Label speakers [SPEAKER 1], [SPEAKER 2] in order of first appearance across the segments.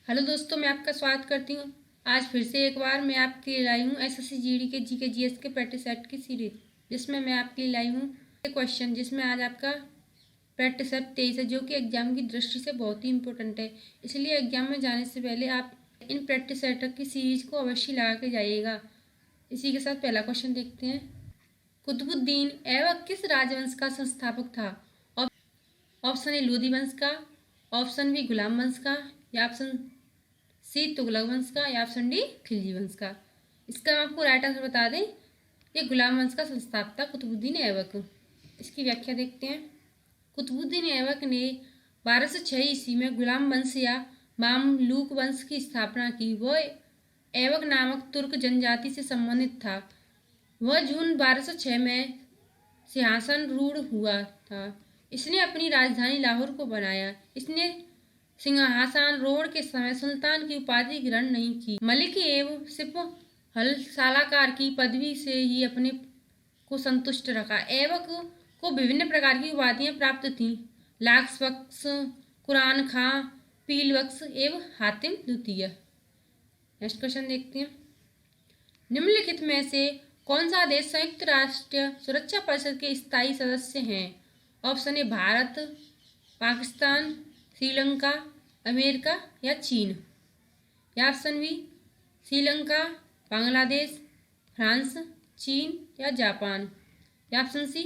[SPEAKER 1] Hello दोस्तों, मैं आपका स्वागत करती हूँ। आज फिर से एक बार मैं आपके लिए लाई हूँ एसएससी जीडी के जीके जीएस के प्रैक्टिस सेट की सीरीज, जिसमें मैं आपके लिए लाई हूँ क्वेश्चन, जिसमें आज आपका प्रैक्टिस सेट 23 है, जो कि एग्जाम की दृष्टि से बहुत ही इंपॉर्टेंट है। इसलिए एग्जाम में जाने से पहले आप इन प्रैक्टिस सेट की सीरीज को अवश्य लगा के जाइएगा। इसी के साथ पहला क्वेश्चन देखते हैं। कुतुबुद्दीन ऐबक किस राजवंश का संस्थापक था? ऑप्शन ए लोधी वंश का, ऑप्शन बी गुलाम वंश का, या ऑप्शन सी तुगलक वंश का, या ऑप्शन डी खिलजी वंश का। इसका हम आपको राइट आंसर बता दें, ये गुलाम वंश का संस्थापक कुतुबुद्दीन ऐबक। इसकी व्याख्या देखते हैं। कुतुबुद्दीन ऐबक ने 1206 ईस्वी में गुलाम वंश या मामलूक वंश की स्थापना की। वह ऐबक नामक तुर्क जनजाति से संबंधित था। वह जून 1206 में सिंहासन रूढ़ हुआ था। इसने अपनी राजधानी लाहौर को बनाया। इसने सिंहासनारोहण के समय सुल्तान की उपाधि ग्रहण नहीं की। मलिक एवं सिर्फ हल सालाकार की पदवी से ही अपने को संतुष्ट रखा। ऐबक को विभिन्न प्रकार की उपाधियां प्राप्त थीं: लाक्स बख्श, कुरान खां, पील बख्श एवं हातिम द्वितीय। नेक्स्ट क्वेश्चन देखते हैं। निम्नलिखित में से कौन सा देश संयुक्त राष्ट्र सुरक्षा परिषद के स्थायी सदस्य हैं? Option A Bharat, Pakistan, Sri Lanka, America या चीन। या option B Sri Lanka, Bangladesh, France, चीन या जापान। या ऑप्शन सी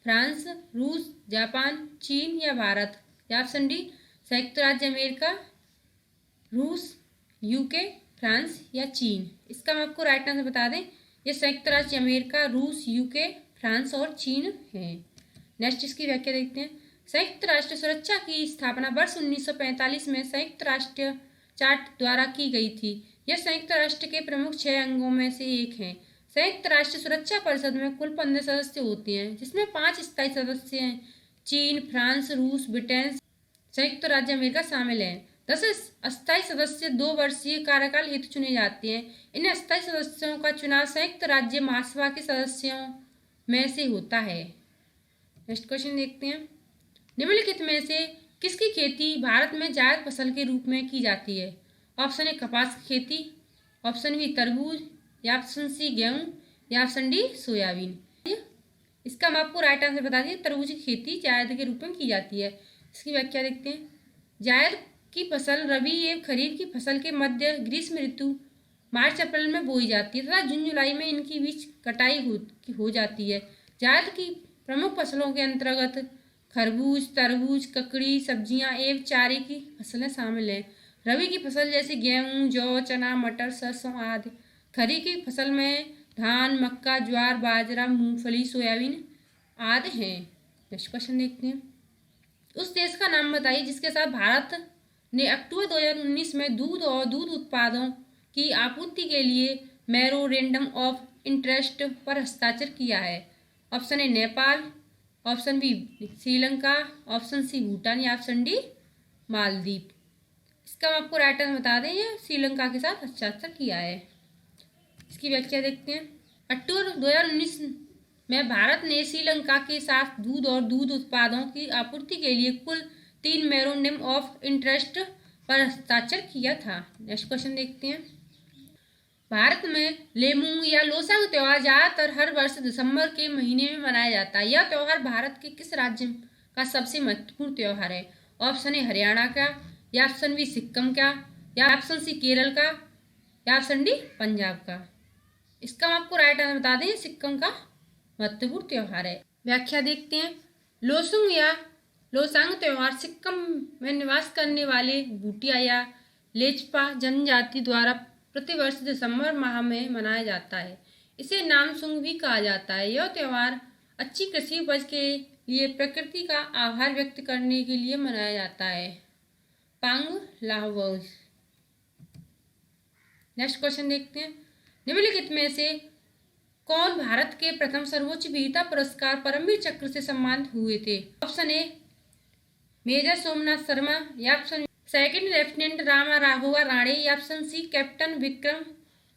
[SPEAKER 1] फ्रांस, रूस, जापान, चीन या भारत। या ऑप्शन डी संयुक्त राज्य अमेरिका, रूस, यूके, फ्रांस या चीन। इसका हम आपको राइट आंसर बता दें, ये संयुक्त राज्य अमेरिका, रूस, यूके, फ्रांस और चीन है। नेक्स्ट इसकी व्याख्या देखते हैं। संयुक्त राष्ट्र सुरक्षा की स्थापना वर्ष 1945 में संयुक्त राष्ट्र चार्ट द्वारा की गई थी। यह संयुक्त राष्ट्र के प्रमुख 6 अंगों में से एक है। संयुक्त राष्ट्र सुरक्षा परिषद में कुल 15 सदस्य होते हैं, जिसमें 5 स्थायी सदस्य हैं। चीन, फ्रांस, रूस, ब्रिटेन, संयुक्त राज्य अमेरिका शामिल हैं। 10 अस्थायी सदस्य 2 वर्षीय कार्यकाल हेतु चुने जाते हैं। इन अस्थायी सदस्यों का चुनाव संयुक्त राज्य महासभा के सदस्यों में से होता है। नेक्स्ट क्वेश्चन देखते हैं। निम्नलिखित में से किसकी खेती भारत में जायद फसल के रूप में की जाती है? ऑप्शन ए कपास की खेती, ऑप्शन बी तरबूज, या ऑप्शन सी गेहूं, या ऑप्शन डी सोयाबीन। इसका हम आपको राइट आंसर बता दिए, तरबूज की खेती जायद के रूप में की जाती है। इसकी व्याख्या देखते हैं। जायद की फसल रबी एवं खरीफ की फसल के मध्य ग्रीष्म ऋतु मार्च अप्रैल में बोई जाती है तथा जून जुलाई में इनकी बीच कटाई हो जाती है। जायद की प्रमुख फसलों के अंतर्गत खरबूज, तरबूज, ककड़ी, सब्जियां एवं चारे की फसलें शामिल हैं। रबी की फसल जैसे गेहूं, जौ, चना, मटर, सरसों आदि। खरीफ की फसल में धान, मक्का, ज्वार, बाजरा, मूंगफली, सोयाबीन आदि हैं। नेक्स्ट क्वेश्चन देखते हैं। उस देश का नाम बताइए जिसके साथ भारत ने अक्टूबर 2019 में दूध और दूध उत्पादों की आपूर्ति के लिए मेमोरेंडम ऑफ इंटरेस्ट पर हस्ताक्षर किया है। Option A Nepal, option B Sri Lanka, option C Bhutan, या ऑप्शन डी मालदीव। इसका हम आपको राइट आंसर बता दें, ये श्रीलंका के साथ हस्ताक्षर किया है। इसकी व्याख्या देखते हैं। अक्टूबर 2019 में भारत ने श्रीलंका के साथ दूध और दूध उत्पादों की आपूर्ति के लिए कुल 3 मेमोरेंडम ऑफ इंटरेस्ट पर हस्ताक्षर किया था। नेक्स्ट क्वेश्चन देखते हैं। भारत में लेमू या लोसांग त्यौहार ज्यादातर हर वर्ष दिसंबर के महीने में मनाया जाता है। यह त्यौहार भारत के किस राज्य का सबसे महत्वपूर्ण त्यौहार है? ऑप्शन ए हरियाणा का, या ऑप्शन बी सिक्किम का, या ऑप्शन सी केरल का, या ऑप्शन डी पंजाब का। इसका हम आपको राइट आंसर बता दें, सिक्किम का महत्वपूर्ण त्यौहार है। व्याख्या देखते हैं। लोसुंग या लोसांग त्यौहार सिक्किम में निवास करने वाले भूटिया या लेचपा जनजाति द्वारा प्रतिवर्ष दिसंबर माह में मनाया जाता है। इसे नामसूंग भी कहा जाता है। यह त्यौहार अच्छी कृषि उपज के लिए प्रकृति का आभार व्यक्त करने के लिए मनाया जाता है। पांग लाहौज। नेक्स्ट क्वेश्चन देखते हैं। निम्नलिखित में से कौन भारत के प्रथम सर्वोच्च वीरता पुरस्कार परमवीर चक्र से सम्मानित हुए थे? Option A major Somnath Sharma, या option second lieutenant Rama Raghava Rane, या option C captain Vikram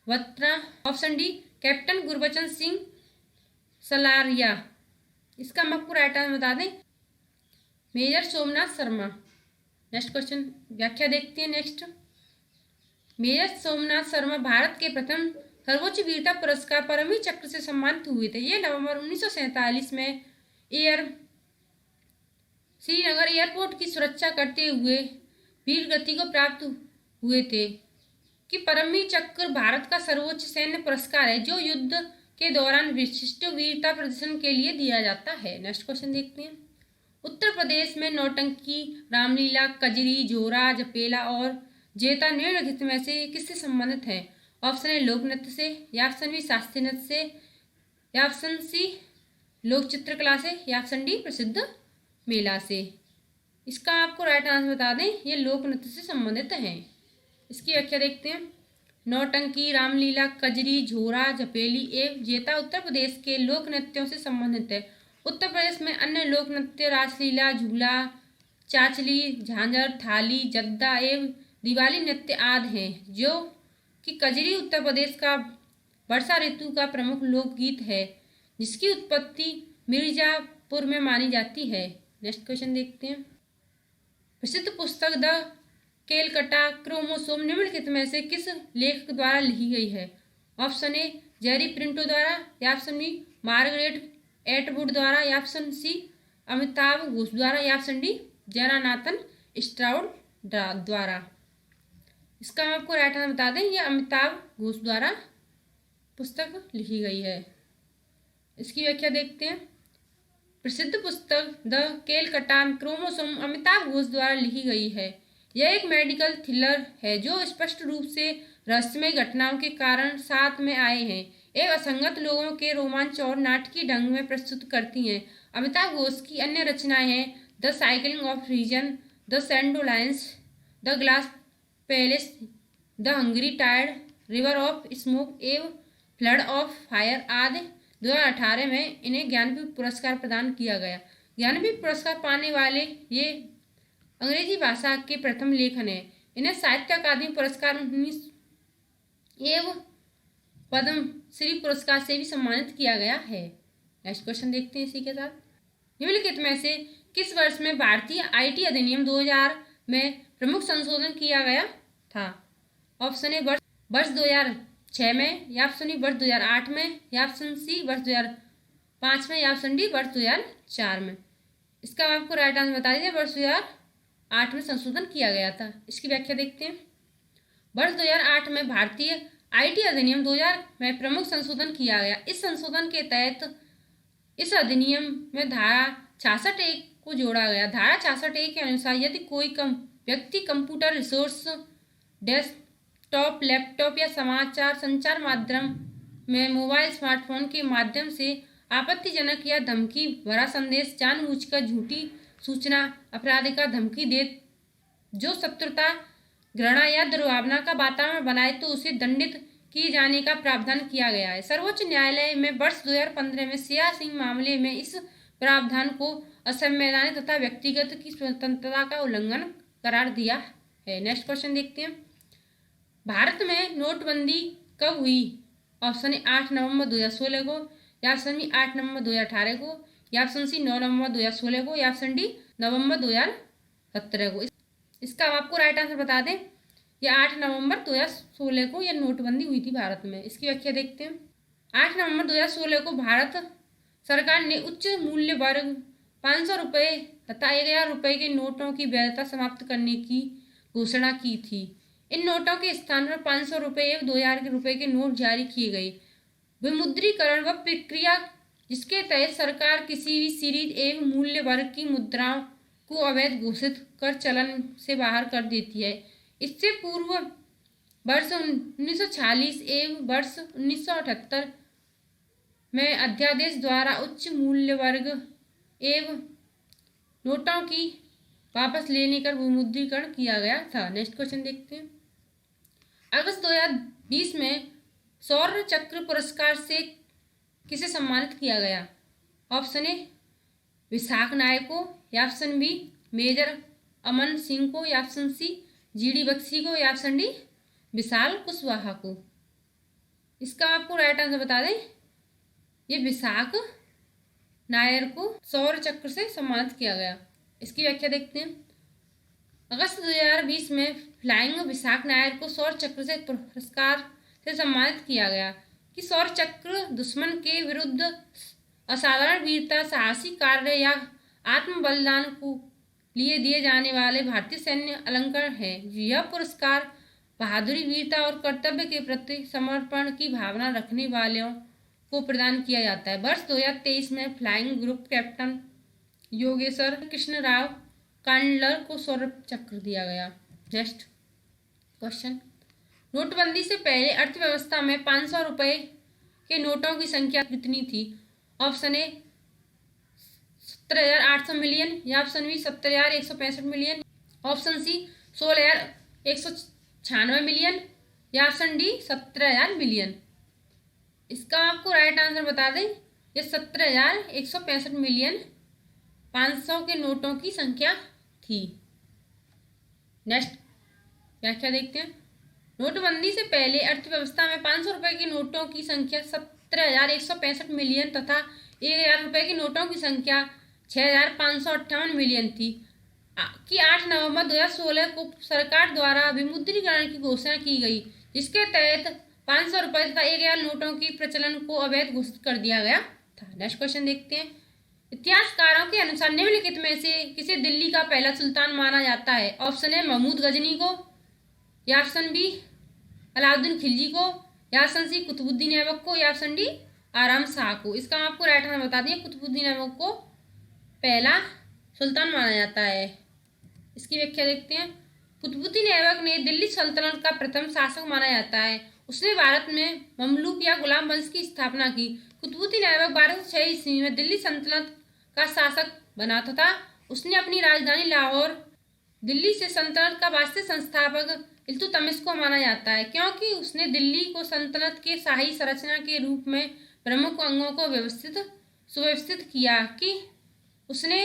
[SPEAKER 1] Batra, option D captain Gurbachan Singh Salaria. इसका हम आपको राइट आंसर बता दें, major Somnath Sharma. Next question व्याख्या देखते हैं। नेक्स्ट मेजर सोमनाथ शर्मा भारत के प्रथम सर्वोच्च वीरता पुरस्कार परमवीर चक्र से सम्मानित हुए थे। ये नवंबर 1947 में श्रीनगर एयरपोर्ट की सुरक्षा करते हुए वीर गति को प्राप्त हुए थे। कि परमवीर चक्र भारत का सर्वोच्च सैन्य पुरस्कार है जो युद्ध के दौरान विशिष्ट वीरता प्रदर्शन के लिए दिया जाता है। नेक्स्ट क्वेश्चन देखते हैं। उत्तर प्रदेश में नौटंकी, रामलीला, कजरी, झोरा, जपेला और जेता निम्नलिखित में से किससे संबंधित है? ऑप्शन ए लोक नृत्य से, या ऑप्शन बी शास्त्रीय नृत्य से, या ऑप्शन सी लोक चित्रकला से, या ऑप्शन डी प्रसिद्ध मेला से। इसका आपको राइट आंसर बता दें, ये लोक नृत्य से संबंधित हैं। इसकी व्याख्या देखते हैं। नौटंकी, रामलीला, कजरी, झोरा, झपेली एवं जेता उत्तर प्रदेश के लोक नृत्यों से संबंधित है। उत्तर प्रदेश में अन्य लोक नृत्य रासलीला, झूला, चाचली, झांझर, थाली, जद्दा एवं दिवाली नृत्य आदि हैं। जो कि कजरी उत्तर प्रदेश का वर्षा ऋतु का प्रमुख लोकगीत है जिसकी उत्पत्ति मिर्जापुर में मानी जाती है। नेक्स्ट क्वेश्चन देखते हैं। प्रसिद्ध पुस्तक द कैलकटा क्रोमोसोम निम्नलिखित में से किस लेखक द्वारा लिखी गई है? ऑप्शन ए जेरी प्रिंटो द्वारा, या ऑप्शन बी मार्गरेट एटवुड द्वारा, या ऑप्शन सी अमिताभ घोष द्वारा, या ऑप्शन डी जनानाथन स्ट्राउड द्वारा। इसका हम आपको राइट आंसर बता दें, ये अमिताभ घोष द्वारा पुस्तक लिखी गई है। इसकी व्याख्या देखते हैं। प्रसिद्ध पुस्तक the Calcutta chromosome Amitabh Ghosh द्वारा लिखी गई है। यह एक मेडिकल थ्रिलर है जो स्पष्ट रूप से रहस्यमय घटनाओं के कारण साथ में आए हैं एवं असंगत लोगों के रोमांच और नाटकीय ढंग में प्रस्तुत करती हैं। अमिताभ घोष की अन्य रचनाएं हैं the cycling of reason, the shadow lines, the glass palace, the hungry टायर्ड, रिवर ऑफ स्मोक एवं फ्लड ऑफ फायर आदि। 2018 में इन्हें ज्ञानपीठ पुरस्कार प्रदान किया गया। ज्ञानपीठ पुरस्कार पाने वाले ये अंग्रेजी भाषा के प्रथम लेखन है। इन्हें साहित्य अकादमी पुरस्कार 19 एवं पद्म श्री पुरस्कार से भी सम्मानित किया गया है। नेक्स्ट क्वेश्चन देखते हैं इसी के साथ। निम्नलिखित में से किस वर्ष में भारतीय आईटी अधिनियम 2000 में प्रमुख संशोधन किया गया था? ऑप्शन ए वर्ष 2006 में, या ऑप्शन बी वर्ष 2008 में, या ऑप्शन सी वर्ष 2005 में, या ऑप्शन डी वर्ष 2004 में। इसका आपको राइट आंसर बता दीजिए। वर्ष 2008 में संशोधन किया गया था। इसकी व्याख्या देखते हैं। वर्ष 2008 में भारतीय आईटी अधिनियम 2000 में प्रमुख संशोधन किया गया। इस संशोधन के तहत इस अधिनियम में धारा 66(1) को जोड़ा गया। धारा 66(1) के अनुसार यदि कोई व्यक्ति कंप्यूटर रिसोर्स, डेस्कटॉप, लैपटॉप या समाचार संचार माध्यम में मोबाइल स्मार्टफोन के माध्यम से आपत्तिजनक या धमकी भरा संदेश जानबूझकर झूठी सूचना, आपराधिक धमकी दे, जो शत्रुता, घृणा या दुर्भावना का वातावरण बनाए तो उसे दंडित किए जाने का प्रावधान किया गया है। सर्वोच्च न्यायालय में वर्ष 2015 में सिया सिंह मामले में इस प्रावधान को असंवैधानिक तथा व्यक्तिगत की स्वतंत्रता का उल्लंघन करार दिया है। नेक्स्ट क्वेश्चन देखते हैं। भारत में नोटबंदी कब हुई? ऑप्शन ए 8 नवंबर 2016 को, या ऑप्शन बी 8 नवंबर 2018 को, या ऑप्शन सी 9 नवंबर 2016 को, या ऑप्शन डी नवंबर 2017 को। इसका आपको राइट आंसर बता दें, यह 8 नवंबर 2016 को यह नोटबंदी हुई थी भारत में। इसकी व्याख्या देखते हैं। 8 नवंबर 2016 को भारत सरकार ने उच्च मूल्य वर्ग 500 रुपये तथा 1000 रुपये के नोटों की वैधता समाप्त करने की घोषणा की थी। इन नोटों के स्थान पर 500 रुपये एवं 2000 रुपये के नोट जारी किए गए। विमुद्रीकरण व प्रक्रिया जिसके तहत सरकार किसी भी सीरीज एवं मूल्य वर्ग की मुद्राओं को अवैध घोषित कर चलन से बाहर कर देती है। इससे पूर्व वर्ष 1946 एवं वर्ष 1978 में अध्यादेश द्वारा उच्च मूल्य वर्ग एवं नोटों की वापस लेने का विमुद्रीकरण किया गया था। नेक्स्ट क्वेश्चन देखते हैं। अगस्त 2020 में शौर्य चक्र पुरस्कार से किसे सम्मानित किया गया? ऑप्शन ए विशाख नायक को, या option B major Aman Singh को, या ऑप्शन सी जीडी बख्शी को, या ऑप्शन डी विशाल कुशवाहा को। इसका आपको राइट आंसर बता दें, ये विशाख नायर को शौर्य चक्र से सम्मानित किया गया। इसकी व्याख्या देखते हैं। अगस्त 2020 में फ्लाइंग विशाख नायर को शौर्य चक्र से पुरस्कार से सम्मानित किया गया कि शौर्य चक्र दुश्मन के विरुद्ध असाधारण वीरता, साहसी कार्य या आत्म बलिदान को लिए दिए जाने वाले भारतीय सैन्य अलंकार है। यह पुरस्कार बहादुरी, वीरता और कर्तव्य के प्रति समर्पण की भावना रखने वालों को प्रदान किया जाता है। वर्ष 2023 में flying group captain Yogeshwar Krishna Rao Kandler को शौर्य चक्र दिया गया। नेक्स्ट क्वेश्चन, नोटबंदी से पहले अर्थव्यवस्था में 500 रुपए के नोटों की संख्या कितनी थी? ऑप्शन ए 17,800 मिलियन, या option B 17,165 million, option C 16,196 million, या ऑप्शन डी 17,000 मिलियन। इसका आपको राइट आंसर बता दें, ये 17,165 मिलियन 500 के नोटों की संख्या थी। नेक्स्ट व्याख्या देखते हैं। नोटबंदी से पहले अर्थव्यवस्था में 500 रुपए के नोटों की संख्या 17,165 मिलियन तथा 1,000 रुपए के नोटों की संख्या 6,558 मिलियन थी कि 8 नवंबर 2016 को सरकार द्वारा विमुद्रीकरण की घोषणा की गई, जिसके तहत 500 रुपए तथा 1,000 नोटों की प्रचलन को अवैध घोषित कर दिया गया था। नेक्स्ट क्वेश्चन देखते हैं। इतिहासकारों के अनुसार निम्नलिखित में से किसे दिल्ली का पहला सुल्तान माना जाता है? ऑप्शन ए महमूद गजनी को, या ऑप्शन बी अलाउद्दीन खिलजी को, या ऑप्शन सी कुतुबुद्दीन ऐबक को, या ऑप्शन डी आराम शाह को। इसका आपको राइट आंसर बता दिए, कुतुबुद्दीन ऐबक को पहला सुल्तान माना जाता है। इसकी व्याख्या देखते हैं। कुतुबुद्दीन ऐबक ने दिल्ली सल्तनत का प्रथम शासक माना जाता है। उसने भारत में ममलूक या गुलाम वंश की स्थापना की। कुतुबुद्दीन ऐबक 1206 ईस्वी में दिल्ली सल्तनत का शासक बना तथा उसने अपनी राजधानी लाहौर दिल्ली से सल्तनत का वास्तविक संस्थापक इल्तुतमिश को माना जाता है, क्योंकि उसने दिल्ली को सल्तनत के शाही संरचना के रूप में प्रमुख अंगों को सुव्यवस्थित किया कि उसने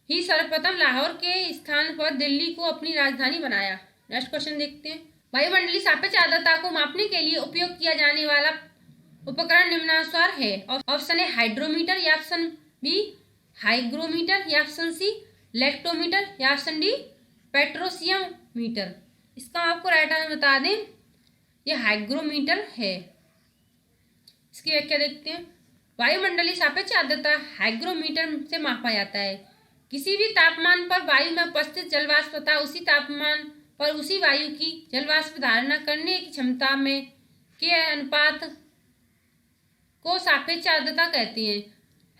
[SPEAKER 1] ही सर्वप्रथम लाहौर के स्थान पर दिल्ली को अपनी राजधानी बनाया। नेक्स्ट क्वेश्चन देखते हैं। वायुमंडलीय सापेक्ष आर्द्रता को मापने के लिए उपयोग किया जाने वाला उपकरण निम्नानुसार है। ऑप्शन ए हाइड्रोमीटर, या ऑप्शन बी हाइग्रोमीटर, या ऑप्शन सी लेक्टोमीटर, या ऑप्शन डी पेट्रोसियोमीटर। इसका आपको राइट आंसर बता दें, यह हाइग्रोमीटर है। इसकी व्याख्या देखते हैं। वायुमंडलीय सापेक्ष आर्द्रता हाइग्रोमीटर से मापा जाता है। किसी भी तापमान पर वायु में उपस्थित जलवाष्प तथा उसी तापमान पर उसी वायु की जलवाष्प धारणा करने की क्षमता में के अनुपात को सापेक्ष आर्द्रता कहते हैं।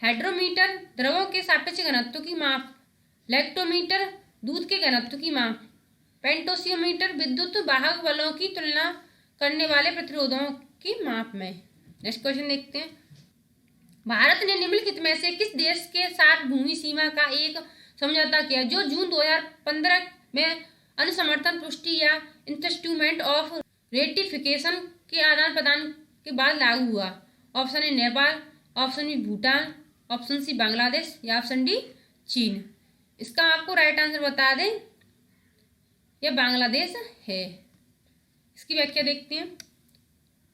[SPEAKER 1] हाइड्रोमीटर द्रवों के सापेक्ष घनत्व की माप, लेक्टोमीटर दूध के घनत्व की माप, पेंटोसियोमीटर विद्युत वाहक बलों की तुलना करने वाले प्रतिरोधों की माप में। नेक्स्ट क्वेश्चन देखते हैं। भारत ने निम्नलिखित में से किस देश के साथ भूमि सीमा का एक समझौता किया जो जून 2015 में अनुसमर्थन पुष्टि या इंस्ट्रूमेंट ऑफ रेटिफिकेशन के आदान प्रदान के बाद लागू हुआ? Option A Nepal, option B Bhutan, option C Bangladesh, या ऑप्शन डी चीन। इसका आपको राइट आंसर बता दें, यह बांग्लादेश है। इसकी व्याख्या देखते हैं।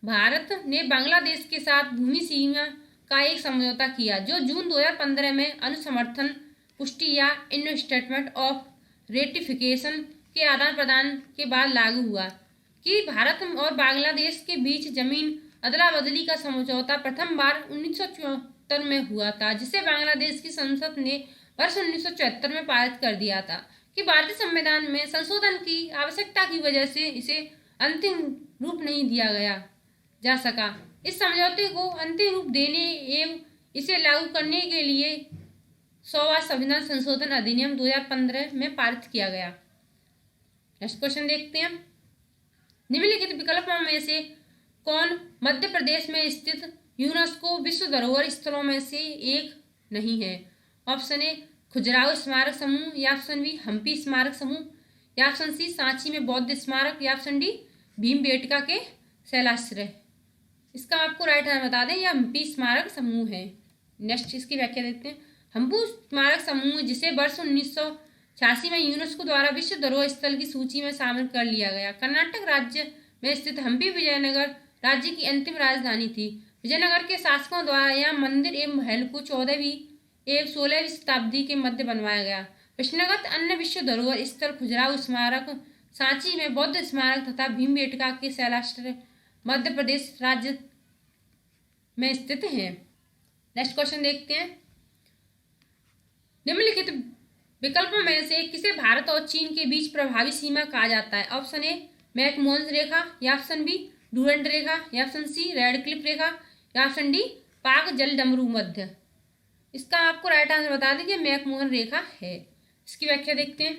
[SPEAKER 1] भारत ने बांग्लादेश के साथ भूमि सीमा का एक समझौता किया जो जून 2015 में अनुसमर्थन पुष्टि या इंस्ट्रूमेंट ऑफ रेटिफिकेशन के आदान प्रदान के बाद लागू हुआ कि भारत और बांग्लादेश के बीच जमीन अदला बदली का समझौता प्रथम बार 1974 में हुआ था, जिसे बांग्लादेश की संसद ने वर्ष 1974 में पारित कर दिया था कि भारतीय संविधान में संशोधन की आवश्यकता की वजह से इसे अंतिम रूप नहीं दिया जा सका। इस समझौते को अंतिम रूप देने एवं इसे लागू करने के लिए 100वां संविधान संशोधन अधिनियम 2015 में पारित किया गया। नेक्स्ट क्वेश्चन देखते हैं। निम्नलिखित विकल्पों में से कौन मध्य प्रदेश में स्थित यूनेस्को विश्व धरोहर स्थलों में से एक नहीं है? ऑप्शन ए खजुराहो स्मारक समूह, या ऑप्शन बी हम्पी स्मारक समूह, या ऑप्शन सी सांची में बौद्ध स्मारक, या ऑप्शन डी भीमबेटका के शैलाश्रय। इसका आपको राइट आंसर बता दें, यह हम्पी स्मारक समूह है। नेक्स्ट इसकी व्याख्या देते हैं। हम्पी स्मारक समूह जिसे वर्ष 1986 में यूनेस्को द्वारा विश्व धरोहर स्थल की सूची में शामिल कर लिया गया, कर्नाटक राज्य में स्थित हम्पी विजयनगर राज्य की अंतिम राजधानी थी। विजयनगर के शासकों द्वारा यह मंदिर एवं महल को 14वीं एवं 16वीं शताब्दी के मध्य बनवाया गया प्रश्नगत अन्य विश्व धरोहर स्थल खजुराहो स्मारक सांची में बौद्ध स्मारक तथा भीमबेटका के शैलाश्रय मध्य प्रदेश राज्य में स्थित है। नेक्स्ट क्वेश्चन देखते हैं। निम्नलिखित विकल्पों में से किसे भारत और चीन के बीच प्रभावी सीमा कहा जाता है? ऑप्शन ए मैकमोहन रेखा, या ऑप्शन बी डूरंड रेखा, या ऑप्शन सी रेडक्लिफ रेखा, या ऑप्शन डी पाक जल डमरू मध्य। इसका आपको राइट आंसर बता दें कि मैकमोहन रेखा है। इसकी व्याख्या देखते हैं।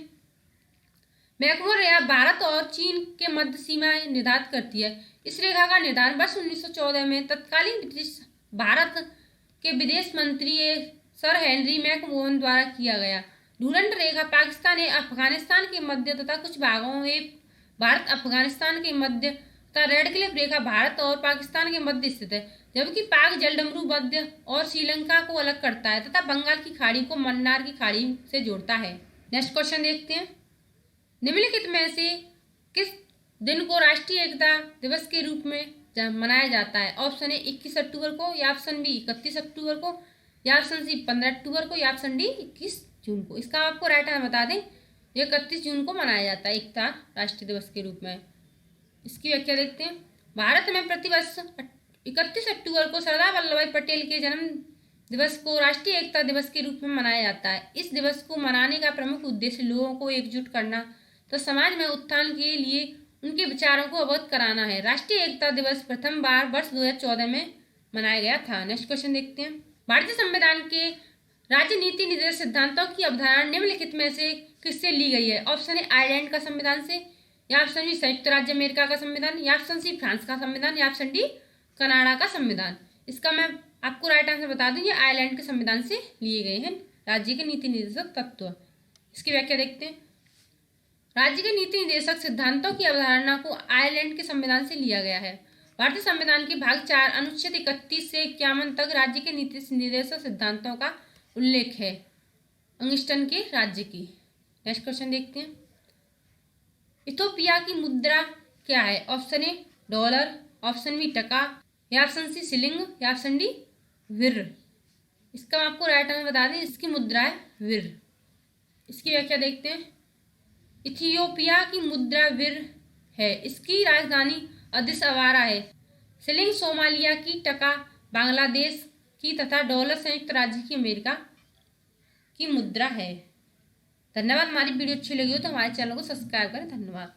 [SPEAKER 1] मैकमोहन रेखा भारत और चीन के मध्य सीमा निर्धारित करती है। इस रेखा का निर्धारण वर्ष 1914 में तत्कालीन ब्रिटिश भारत के विदेश मंत्री सर हेनरी मैकमोहन द्वारा किया गया। डूरंड रेखा पाकिस्तान एवं अफगानिस्तान के मध्य तथा कुछ भागों में भारत अफगानिस्तान के मध्य तथा रेडक्लिफ रेखा भारत और पाकिस्तान के मध्य स्थित है, जबकि पाक जलडमरू मध्य और श्रीलंका को अलग करता है तथा बंगाल की खाड़ी को मन्नार की खाड़ी से जोड़ता है। नेक्स्ट क्वेश्चन देखते हैं। निम्नलिखित में से किस दिन को राष्ट्रीय एकता दिवस के रूप में मनाया जाता है? ऑप्शन ए 21 अक्टूबर को, या ऑप्शन बी 31 अक्टूबर को, या ऑप्शन सी 15 अक्टूबर को, या ऑप्शन डी 21 जून को। इसका आपको राइट आंसर बता दें, ये 31 जून को मनाया जाता है एकता राष्ट्रीय दिवस के रूप में। इसकी व्याख्या देखते हैं। भारत में प्रतिवर्ष 31 अक्टूबर को सरदार वल्लभ भाई पटेल के जन्म दिवस को राष्ट्रीय एकता दिवस के रूप में मनाया जाता है। इस दिवस को मनाने का प्रमुख उद्देश्य लोगों को एकजुट करना तो समाज में उत्थान के लिए उनके विचारों को अवगत कराना है। राष्ट्रीय एकता दिवस प्रथम बार वर्ष 2014 में मनाया गया था। नेक्स्ट क्वेश्चन देखते हैं। भारतीय संविधान के राज्य नीति निर्देश सिद्धांतों की अवधारणा निम्नलिखित में से किससे ली गई है? ऑप्शन ए आयरलैंड का संविधान से, या ऑप्शन बी संयुक्त राज्य अमेरिका का संविधान, या ऑप्शन सी फ्रांस का संविधान, या ऑप्शन डी कनाडा का संविधान। इसका मैं आपको राइट आंसर बता दूं, ये आयरलैंड के संविधान से लिए गए हैं राज्य के नीति निर्देशक तत्व। इसकी व्याख्या देखते हैं। राज्य के नीति निर्देशक सिद्धांतों की अवधारणा को आयरलैंड के संविधान से लिया गया है। भारतीय संविधान के भाग 4 अनुच्छेद 31 से 51 तक राज्य के नीति निर्देशक सिद्धांतों का उल्लेख है अंगिस्टन के राज्य की। नेक्स्ट क्वेश्चन देखते हैं। इथोपिया की मुद्रा क्या है? Option A dollar, option B taka, या ऑप्शन सी शिलिंग, या ऑप्शन डी विर। इसका आपको राइट आंसर बता दें, इसकी मुद्रा है विर। इसकी व्याख्या देखते हैं। इथियोपिया की मुद्रा विर है। इसकी राजधानी अदिस अबाबा है। शिलिंग सोमालिया की, टका बांग्लादेश की तथा डॉलर संयुक्त राज्य की अमेरिका की मुद्रा है। धन्यवाद। हमारी वीडियो अच्छी लगी हो तो हमारे चैनल को सब्सक्राइब करें। धन्यवाद।